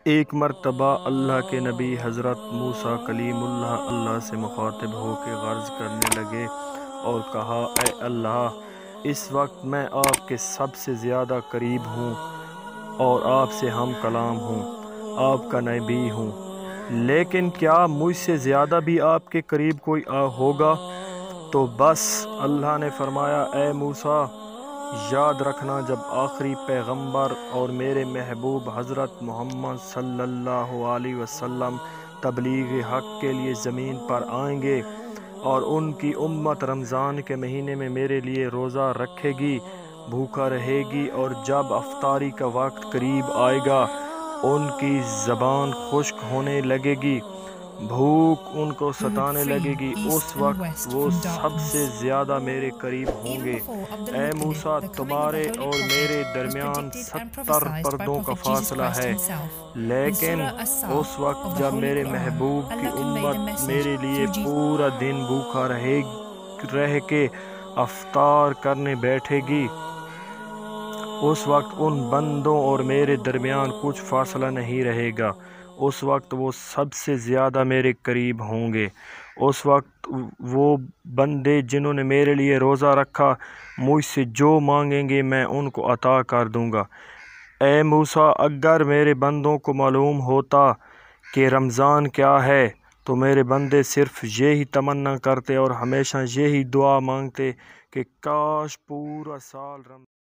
ایک مرتبہ اللہ کے نبی حضرت موسیٰ کلیم اللہ سے مخاطب ہو کے عرض کرنے لگے اور کہا، اے اللہ، اس وقت میں آپ کے سب سے زیادہ قریب ہوں اور آپ سے ہم کلام ہوں، آپ کا نبی ہوں، لیکن کیا مجھ سے زیادہ بھی آپ کے قریب کوئی ہوگا؟ تو بس اللہ نے فرمایا، اے موسیٰ، یاد رکھنا جب آخری پیغمبر اور میرے محبوب حضرت محمد صلی اللہ علیہ وسلم تبلیغ حق کے لیے زمین پر آئیں گے اور ان کی امت رمضان کے مہینے میں میرے لیے روزہ رکھے گی، بھوکا رہے گی، اور جب افطاری کا وقت قریب آئے گا ان کی زبان خشک ہونے لگے گی، بھوک ان کو ستانے لگے گی، اس وقت وہ سب سے زیادہ میرے قریب ہوں گے۔ اے موسیٰ، تمہارے اور میرے درمیان 70 پردوں کا فاصلہ ہے، لیکن اس وقت جب میرے محبوب کی امت میرے لیے پورا دن بھوکا رہ کے افطار کرنے بیٹھے گی، اس وقت ان بندوں اور میرے درمیان کچھ فاصلہ نہیں رہے گا، اس وقت وہ سب سے زیادہ میرے قریب ہوں گے۔ اس وقت وہ بندے جنہوں نے میرے لیے روزہ رکھا مجھ سے جو مانگیں گے میں ان کو عطا کر دوں گا۔ اے موسیٰ، اگر میرے بندوں کو معلوم ہوتا کہ رمضان کیا ہے تو میرے بندے صرف یہی تمنا کرتے اور ہمیشہ یہی دعا مانگتے کہ کاش پورا سال رمضان